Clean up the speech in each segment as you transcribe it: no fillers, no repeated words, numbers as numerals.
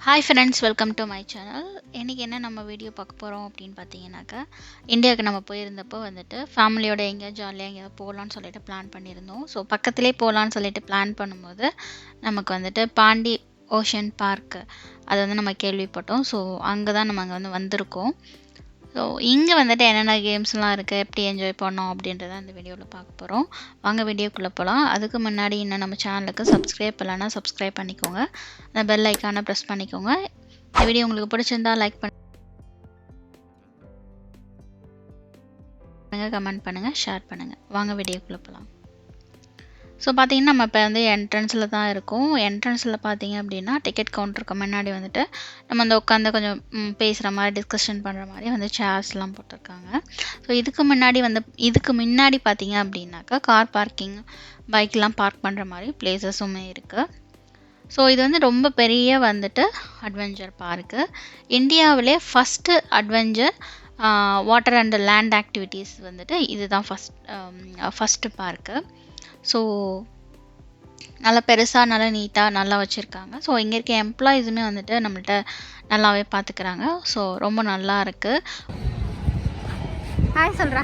Hi friends, welcome to my channel. இன்றைக்கி என்ன நம்ம வீடியோ பார்க்க போகிறோம் அப்படின்னு பார்த்தீங்கன்னாக்கா, இந்தியாவுக்கு நம்ம போயிருந்தப்போ வந்துட்டு ஃபேமிலியோட எங்கேயா ஜாலியாக எங்கேயாவது போகலான்னு சொல்லிட்டு பிளான் பண்ணியிருந்தோம். ஸோ பக்கத்துலேயே போகலான்னு சொல்லிட்டு பிளான் பண்ணும்போது நமக்கு வந்துட்டு பாண்டி ஓஷன் பார்க் அது வந்து நம்ம கேள்விப்பட்டோம். ஸோ அங்கே தான் நம்ம அங்கே வந்திருக்கோம். ஸோ இங்கே வந்துட்டு என்னென்ன கேம்ஸ்லாம் இருக்குது, எப்படி என்ஜாய் பண்ணோம் அப்படின்றத இந்த வீடியோவில் பார்க்க போகிறோம். வாங்க வீடியோக்குள்ளே போகலாம். அதுக்கு முன்னாடி இன்னும் நம்ம சேனலுக்கு சப்ஸ்கிரைப் பண்ணலன்னா சப்ஸ்கிரைப் பண்ணிக்கோங்க. அந்த பெல் ஐக்கானை ப்ரெஸ் பண்ணிக்கோங்க. இந்த வீடியோ உங்களுக்கு பிடிச்சிருந்தா லைக் பண்ணுங்கள், கமெண்ட் பண்ணுங்கள், ஷேர் பண்ணுங்கள். வாங்க வீடியோக்குள்ளே போகலாம். ஸோ பார்த்தீங்கன்னா நம்ம இப்போ வந்து என்ட்ரன்ஸில் தான் இருக்கோம். என்ட்ரன்ஸில் பார்த்தீங்க அப்படின்னா டிக்கெட் கவுண்டருக்கு முன்னாடி வந்துட்டு நம்ம வந்து உட்காந்து கொஞ்சம் பேசுகிற மாதிரி டிஸ்கஷன் பண்ணுற மாதிரி வந்து சேர்ஸ்லாம் போட்டிருக்காங்க. ஸோ இதுக்கு முன்னாடி பார்த்தீங்க அப்படின்னாக்கா கார் பார்க்கிங், பைக்லாம் பார்க் பண்ணுற மாதிரி பிளேசஸுமே இருக்குது. ஸோ இது வந்து ரொம்ப பெரிய வந்துட்டு அட்வென்ச்சர் பார்க்கு. இந்தியாவிலே first adventure water and land activities வந்துட்டு இதுதான் ஃபஸ்ட்டு பார்க்கு. ஸோ நல்லா பெருசாக, நல்லா நீட்டாக, நல்லா வச்சுருக்காங்க. ஸோ இங்கே இருக்க எம்ப்ளாயீஸுமே வந்துட்டு நம்மள்ட்ட நல்லாவே பார்த்துக்கிறாங்க. ஸோ ரொம்ப நல்லா இருக்குது. ஹாய் சொல்கிறா.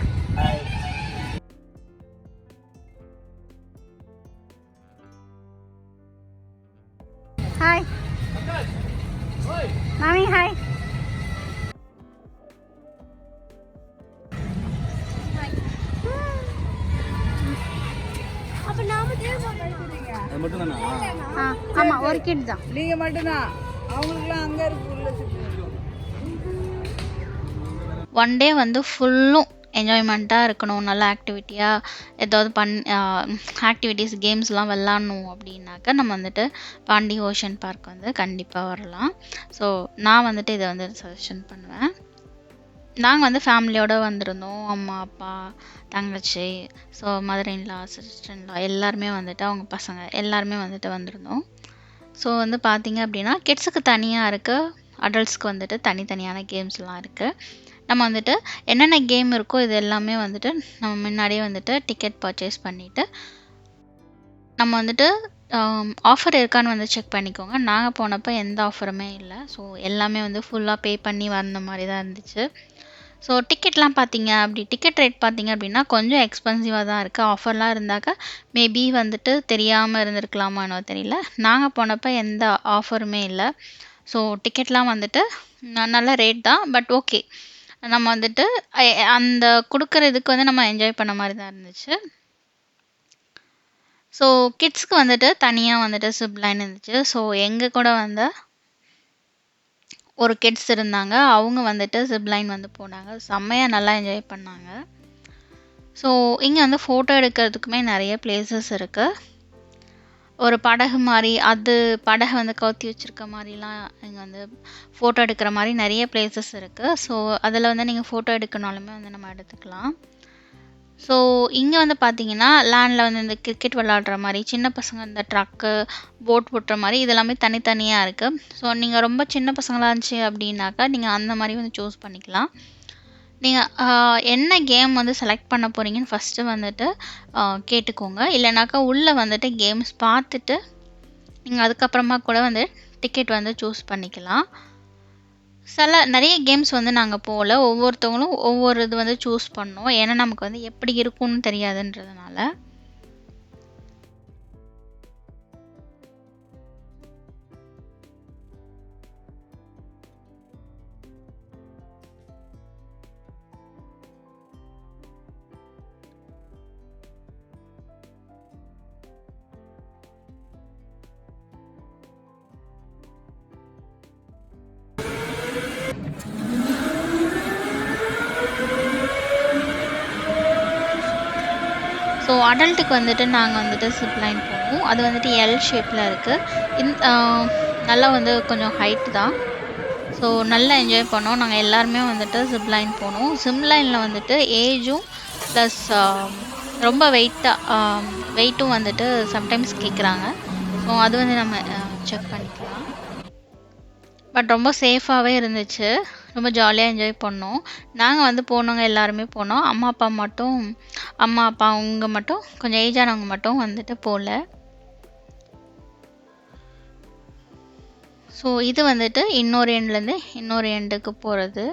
ஹாய் மாமி. ஹாய். ஆமாம், ஒரு கிட் தான். நீங்கள் மட்டும்தான், அவங்களுக்குலாம் அங்கே இருக்கு. ஒன் டே வந்து ஃபுல்லும் என்ஜாய்மெண்ட்டாக இருக்கணும், நல்ல ஆக்டிவிட்டியாக ஏதாவது ஆக்டிவிட்டீஸ் கேம்ஸ்லாம் விளாட்ணும் அப்படின்னாக்கா நம்ம வந்துட்டு பாண்டி ஓஷன் பார்க் வந்து கண்டிப்பாக வரலாம். ஸோ நான் வந்துட்டு இதை வந்து சஜஷன் பண்ணுவேன். நாங்கள் வந்து ஃபேமிலியோடு வந்திருந்தோம். அம்மா, அப்பா, தங்கச்சி, so mother in law, sister in law எல்லாருமே வந்துட்டு, அவங்க பசங்க எல்லாருமே வந்துட்டு வந்திருந்தோம். ஸோ வந்து பார்த்திங்க அப்படின்னா கிட்ஸுக்கு தனியாக இருக்குது, அடல்ட்ஸ்க்கு வந்துட்டு தனித்தனியான கேம்ஸ்லாம் இருக்குது. நம்ம வந்துட்டு என்னென்ன கேம் இருக்கோ இது எல்லாமே வந்துட்டு நம்ம முன்னாடியே வந்துட்டு டிக்கெட் பர்ச்சேஸ் பண்ணிவிட்டு நம்ம வந்துட்டு ஆஃபர் இருக்கான்னு வந்து செக் பண்ணிக்கோங்க. நாங்கள் போனப்போ எந்த ஆஃபருமே இல்லை. ஸோ எல்லாமே வந்து ஃபுல்லாக பே பண்ணி வந்த மாதிரி தான் இருந்துச்சு. ஸோ டிக்கெட் ரேட் பார்த்தீங்க அப்படின்னா கொஞ்சம் எக்ஸ்பென்சிவாக தான் இருக்குது. ஆஃபர்லாம் இருந்தாக்கா மேபி வந்துட்டு தெரியாமல் இருந்திருக்கலாமான்னு தெரியல. நாங்கள் போனப்போ எந்த ஆஃபருமே இல்லை. ஸோ டிக்கெட்லாம் வந்துட்டு நல்ல ரேட் தான். பட் ஓகே, நம்ம வந்துட்டு அந்த கொடுக்குற இதுக்கு வந்து நம்ம என்ஜாய் பண்ண மாதிரி தான் இருந்துச்சு. ஸோ கிட்ஸ்க்கு வந்துட்டு தனியாக வந்துட்டு சிப் லைன் இருந்துச்சு. ஸோ எங்கள் கூட வந்து ஒரு கிட்ஸ் இருந்தாங்க. அவங்க வந்துட்டு சிப் லைன் வந்து போனாங்க. செம்மையாக நல்லா என்ஜாய் பண்ணாங்க. ஸோ இங்கே வந்து ஃபோட்டோ எடுக்கிறதுக்குமே நிறைய பிளேசஸ் இருக்குது. ஒரு படகு மாதிரி, படகு வந்து கவுத்தி வச்சுருக்க மாதிரிலாம் இங்கே வந்து ஃபோட்டோ எடுக்கிற மாதிரி நிறைய பிளேசஸ் இருக்குது. ஸோ அதில் வந்து நீங்கள் ஃபோட்டோ எடுக்கனாலுமே வந்து நம்ம எடுத்துக்கலாம். ஸோ இங்கே வந்து பார்த்தீங்கன்னா லேண்டில் வந்து இந்த கிரிக்கெட் விளாடுற மாதிரி, சின்ன பசங்க இந்த ட்ரக்கு, போட் ஓட்டுற மாதிரி இதெல்லாமே தனித்தனியாக இருக்குது. ஸோ நீங்கள் ரொம்ப சின்ன பசங்களாக இருந்துச்சு அப்படின்னாக்கா நீங்கள் அந்த மாதிரி வந்து சூஸ் பண்ணிக்கலாம். நீங்கள் என்ன கேம் வந்து செலக்ட் பண்ண போகிறீங்கன்னு ஃபஸ்ட்டு வந்துட்டு கேட்டுக்கோங்க. இல்லைனாக்கா உள்ளே வந்துட்டு கேம்ஸ் பார்த்துட்டு நீங்கள் அதுக்கப்புறமா கூட வந்து டிக்கெட் வந்து சூஸ் பண்ணிக்கலாம். நிறைய கேம்ஸ் வந்து நாங்கள் போகல. ஒவ்வொருத்தவங்களும் ஒவ்வொரு இது வந்து சூஸ் பண்ணோம். ஏன்னா நமக்கு வந்து எப்படி இருக்கும்னு தெரியாதுன்றதுனால. ஸோ அடல்ட்டுக்கு வந்துட்டு நாங்கள் வந்துட்டு சிப் லைன் போனோம். அது வந்துட்டு எல் ஷேப்பில் இருக்குது. நல்லா வந்து கொஞ்சம் ஹைட்டு தான். ஸோ நல்லா என்ஜாய் பண்ணோம். நாங்கள் எல்லாருமே வந்துட்டு சிப் லைன் போனோம். சிப் லைனில் வந்துட்டு ஏஜும் ப்ளஸ் ரொம்ப வெயிட்டும் வந்துட்டு சம்டைம்ஸ் கேட்குறாங்க. ஸோ அது வந்து நம்ம செக் பண்ணிக்கலாம். பட் ரொம்ப சேஃபாகவே இருந்துச்சு. ரொம்ப ஜாலியாக என்ஜாய் பண்ணோம். நாங்கள் வந்து போனவங்க எல்லாருமே போனோம். அம்மா அப்பா அவங்க மட்டும் கொஞ்சம் ஏஜானவங்க மட்டும் வந்துட்டு போகல. ஸோ இது வந்துட்டு இன்னொரு எண்ட்லேருந்து இன்னொரு எண்டுக்கு போகிறது.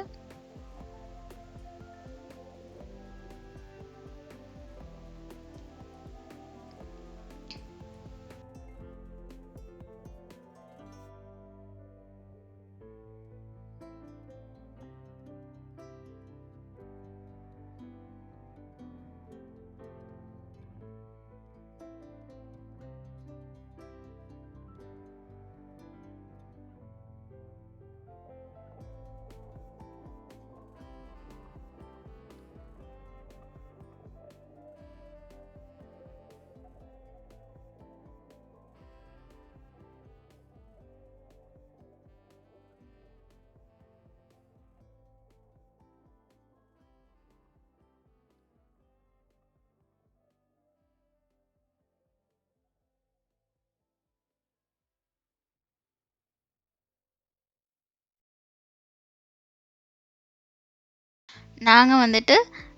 நாங்கள் வந்துட்டு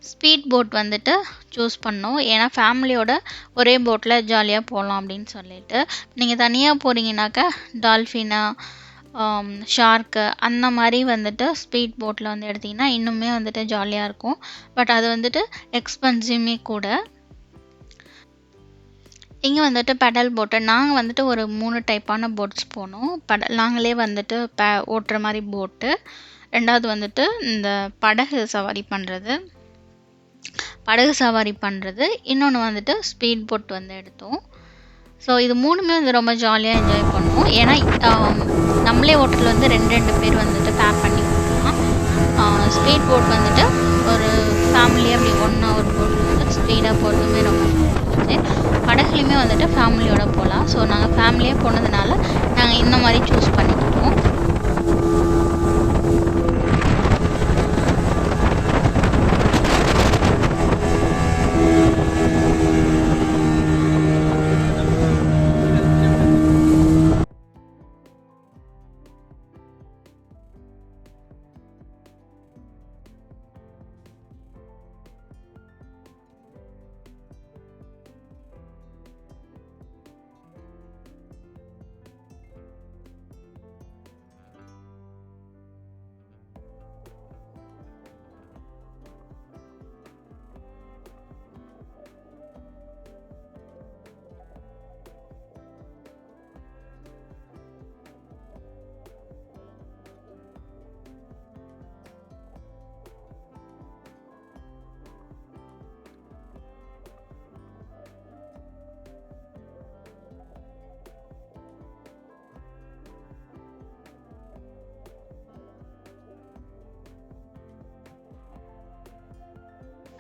ஸ்பீட் போட் வந்துட்டு சூஸ் பண்ணோம். ஏன்னா ஃபேமிலியோட ஒரே போட்டில் ஜாலியாக போகலாம் அப்படின்னு சொல்லிட்டு. நீங்கள் தனியாக போகிறீங்கனாக்கா டால்ஃபினா, ஷார்க்கு அந்த மாதிரி வந்துட்டு ஸ்பீட் போட்டில் வந்து எடுத்திங்கன்னா இன்னுமே வந்துட்டு ஜாலியாக இருக்கும். பட் அது வந்துட்டு எக்ஸ்பென்சிவ்மே கூட. இங்கே வந்துட்டு பெடல் போட்டு நாங்கள் வந்துட்டு ஒரு 3 டைப்பான போட்ஸ் போனோம். நாங்களே வந்துட்டு ஓட்டுற மாதிரி போட்டு, 2வது வந்துட்டு இந்த படகு சவாரி பண்ணுறது, இன்னொன்று வந்துட்டு ஸ்பீட் போட் வந்து எடுத்தோம். ஸோ இது 3மே வந்து ரொம்ப ஜாலியாக என்ஜாய் பண்ணுவோம். ஏன்னா நம்மளே ஓட்டத்தில் வந்து 2 பேர் வந்துட்டு பேர் பண்ணி ஓட்டலாம். ஸ்பீட் போட் வந்துட்டு ஒரு ஃபேமிலியாக அப்படி ஒன்றா ஒரு போட் வந்து ஸ்பீடாக போகிறதுமே ரொம்ப இருந்துச்சு. படகுலையுமே வந்துட்டு ஃபேமிலியோட போகலாம். ஸோ நாங்கள் ஃபேமிலியாக போனதுனால நாங்கள் இந்த மாதிரி சூஸ் பண்ணிக்கிட்டோம்.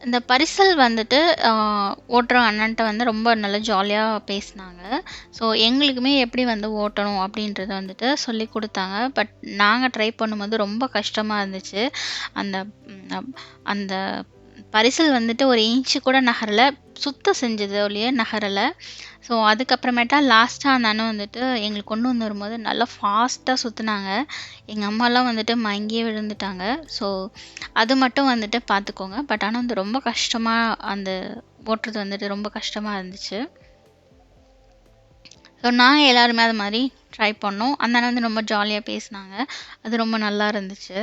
இந்த பரிசல் வந்துட்டு ஓட்டுற அண்ணன்ட்ட வந்து ரொம்ப நல்லா ஜாலியாக பேசினாங்க. ஸோ எங்களுக்குமே எப்படி வந்து ஓட்டணும் அப்படின்றத வந்துட்டு சொல்லி கொடுத்தாங்க. பட் நாங்கள் ட்ரை பண்ணும்போது ரொம்ப கஷ்டமாக இருந்துச்சு. அந்த அந்த பரிசல் வந்துட்டு ஒரு இன்ச்சு கூட நகரலை, சுத்தம் செஞ்சது ஒழிய நகரலை. ஸோ அதுக்கப்புறமேட்டா லாஸ்ட்டாக அந்த அண்ணன் வந்துட்டு எங்களுக்கு கொண்டு வந்து வரும்போது நல்லா ஃபாஸ்ட்டாக சுற்றுனாங்க. எங்கள் அம்மாலாம் வந்துட்டு மயங்கியே விழுந்துட்டாங்க. ஸோ அது மட்டும் வந்துட்டு பார்த்துக்கோங்க. பட் ஆனால் வந்து ரொம்ப கஷ்டமாக அந்த ஓட்டுறது வந்துட்டு ரொம்ப கஷ்டமாக இருந்துச்சு. ஸோ நாங்கள் எல்லாருமே அது மாதிரி ட்ரை பண்ணோம். அந்த அண்ணன் வந்து ரொம்ப ஜாலியாக பேசினாங்க. அது ரொம்ப நல்லா இருந்துச்சு.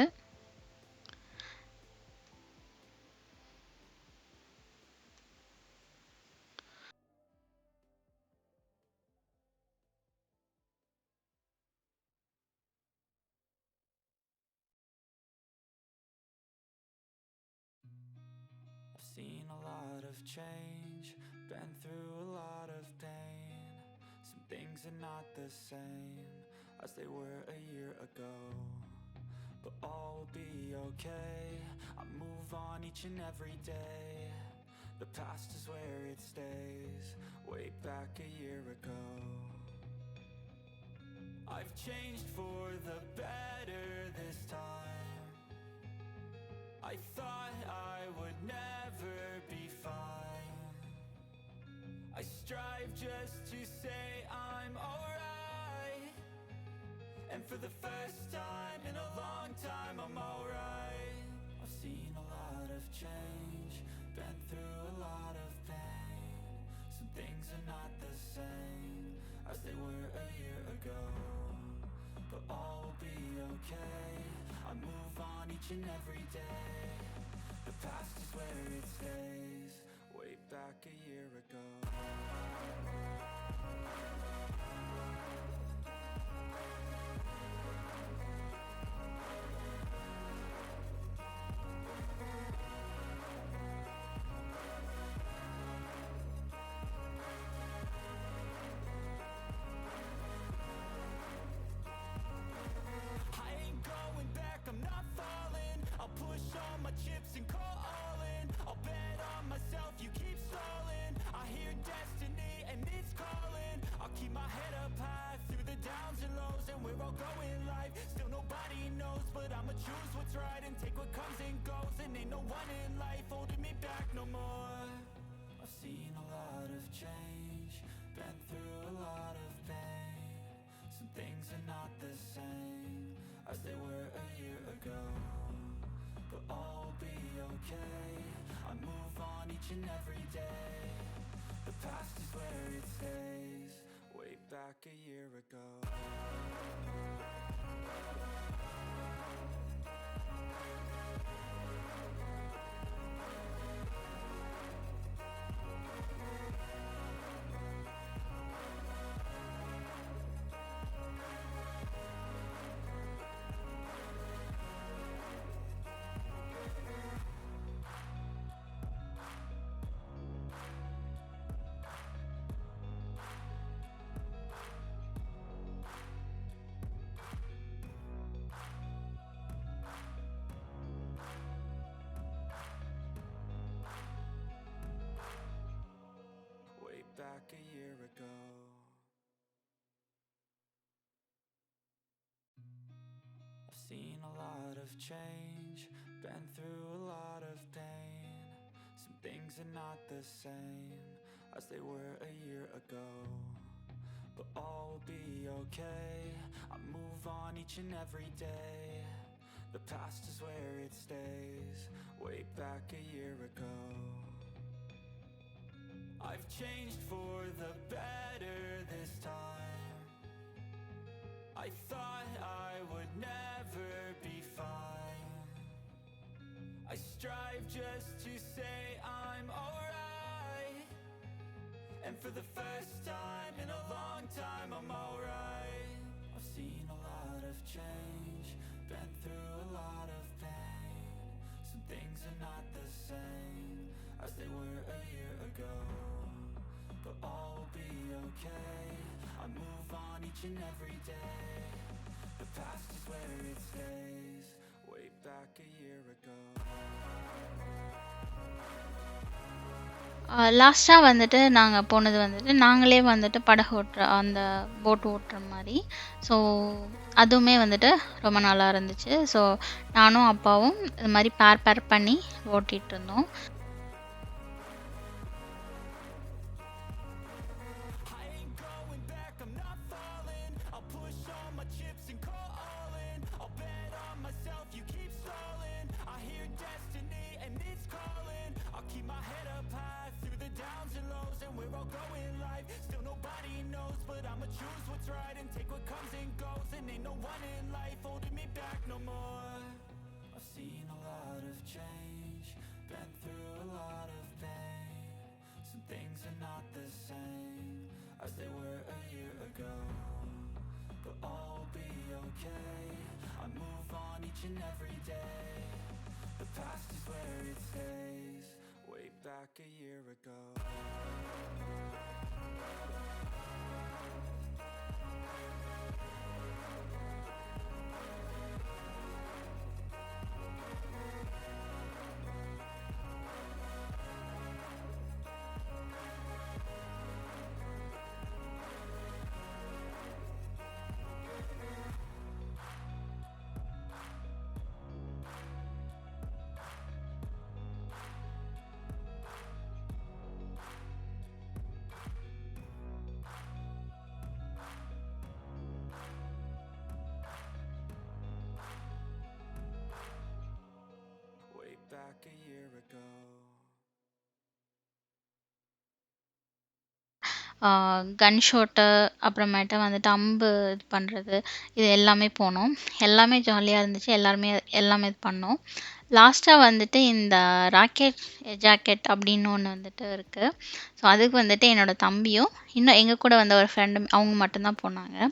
Seen a lot of change, been through a lot of pain. Some things are not the same as they were a year ago, but all will be okay. I move on each and every day. The past is where it stays, way back a year ago. I've changed for the better this time. I thought I would never be fine. I strive just to say I'm alright, and for the first time in a long time I'm alright. I've seen a lot of change, been through a lot of pain. Some things are not the same as they were a year ago, but all will be okay. I move on each and every day. The past is where it stays. Way back a year ago. I ain't going back, I'm not falling. I'll push all my chips and call all in. I'll bet on myself, you keep stalling. I hear destiny and it's calling. I'll keep my head up high through the downs and lows. And we're all going live, still nobody knows. But I'ma choose what's right and take what comes and goes. And ain't no one in life holding me back no more. I've seen a lot of change, been through a lot of pain. Some things are not the same as they were a year ago, but all will be okay. I move on each and every day. The past is where it stays. Way back a year ago. Way back a year ago. I've seen a lot of change, been through a lot of pain. Some things are not the same as they were a year ago, but all will be okay. I move on each and every day. The past is where it stays. Way back a year ago. I've changed for the better this time. I thought I would never be fine. I strive just to say I'm alright. And for the first time in a long time I'm alright. I've seen a lot of change, been through a lot of pain. Some things are not the same as they were a year ago, but all will be okay. I move on each and every day. The past is where it stays. Way back a year ago. லாஸ்ட்டாக வந்துட்டு நாங்கள் போனது வந்துட்டு நாங்களே வந்துட்டு படகு ஓட்டுற அந்த போட் ஓட்டுற மாதிரி. ஸோ அதுவுமே வந்துட்டு ரொம்ப நல்லா இருந்துச்சு. ஸோ நானும் அப்பாவும் இது மாதிரி பேர் பண்ணி ஓட்டிகிட்டு இருந்தோம். I ain't going back, I'm not falling. I'll push all my chips and call all in. I'll bet on myself, you keep stalling. I hear destiny and it's calling. I'll keep my head up high through the downs and lows. And we're all going live, still nobody knows. But I'ma choose what's right and take what comes and goes. And ain't no one in life holding me back no more. I've seen a lot of change, been through a lot of pain. Some things are not the same as they were a year ago, but all will be okay. I move on each and every day. The past is where it stays. Way back a year ago. Gun shot, அப்புறமேட்டு வந்துட்டு அம்பு இது பண்ணுறது, இது எல்லாமே போனோம். எல்லாமே ஜாலியாக இருந்துச்சு. எல்லாமே இது பண்ணோம். லாஸ்ட்டாக வந்துட்டு இந்த ராக்கெட் ஜாக்கெட் அப்படின்னு ஒன்று வந்துட்டு இருக்குது. ஸோ அதுக்கு வந்துட்டு என்னோடய தம்பியும் இன்னும் எங்கள் கூட வந்த ஒரு ஃப்ரெண்டும் அவங்க மட்டும்தான் போனாங்க.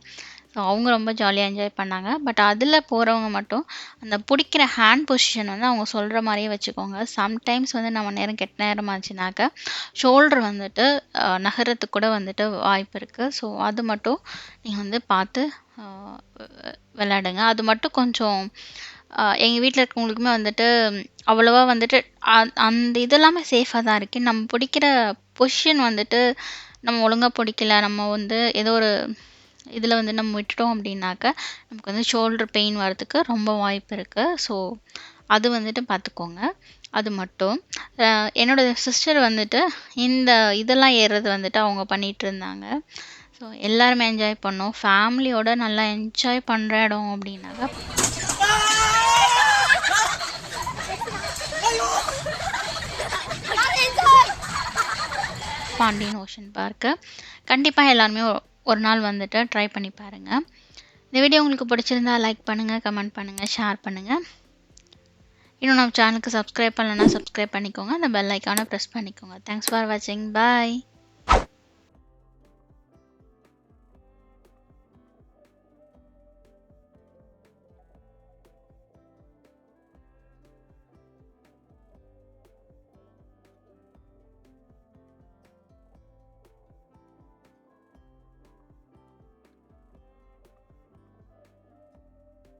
ஸோ அவங்க ரொம்ப ஜாலியாக என்ஜாய் பண்ணாங்க. பட் அதில் போகிறவங்க மட்டும் அந்த பிடிக்கிற ஹேண்ட் பொசிஷன் வந்து அவங்க சொல்கிற மாதிரியே வச்சுக்கோங்க. சம்டைம்ஸ் வந்து நம்ம கெட்ட நேரம் ஆச்சுனாக்க ஷோல்டர் வந்துட்டு நகரத்துக்கு கூட வந்துட்டு வாய்ப்பு இருக்குது. ஸோ அது மட்டும் நீங்கள் வந்து பார்த்து விளையாடுங்க. அது மட்டும் கொஞ்சம் எங்கள் வீட்டில் இருக்கவங்களுக்குமே வந்துட்டு அவ்வளோவா வந்துட்டு அந்த இதெல்லாமே சேஃபாக தான் இருக்குது. நம்ம பிடிக்கிற பொசிஷன் வந்துட்டு நம்ம ஒழுங்காக பிடிக்கல, நம்ம வந்து ஏதோ ஒரு இதில் வந்து நம்ம விட்டுட்டோம் அப்படின்னாக்க நமக்கு வந்து ஷோல்டர் பெயின் வரதுக்கு ரொம்ப வாய்ப்பு இருக்குது. ஸோ அது வந்துட்டு பார்த்துக்கோங்க. அது மட்டும் என்னோடய சிஸ்டர் வந்துட்டு இந்த இதெல்லாம் ஏறுறது வந்துட்டு அவங்க பண்ணிகிட்டு இருந்தாங்க. ஸோ எல்லாருமே என்ஜாய் பண்ணோம். ஃபேமிலியோட நல்லா என்ஜாய் பண்ணுற இடம் அப்படின்னாக்கா பாண்டியன் ஓஷன் பார்க்கு. கண்டிப்பாக எல்லாருமே ஒரு நாள் வந்துட்டு ட்ரை பண்ணி பாருங்கள். இந்த வீடியோ உங்களுக்கு பிடிச்சிருந்தா லைக் பண்ணுங்கள், கமெண்ட் பண்ணுங்கள், ஷேர் பண்ணுங்கள். இன்னும் நம்ம சேனலுக்கு சப்ஸ்கிரைப் பண்ணலைன்னா சப்ஸ்கிரைப் பண்ணிக்கோங்க. அந்த பெல் ஐக்கானை ப்ரெஸ் பண்ணிக்கோங்க. தேங்க்ஸ் ஃபார் வாட்சிங். பாய்.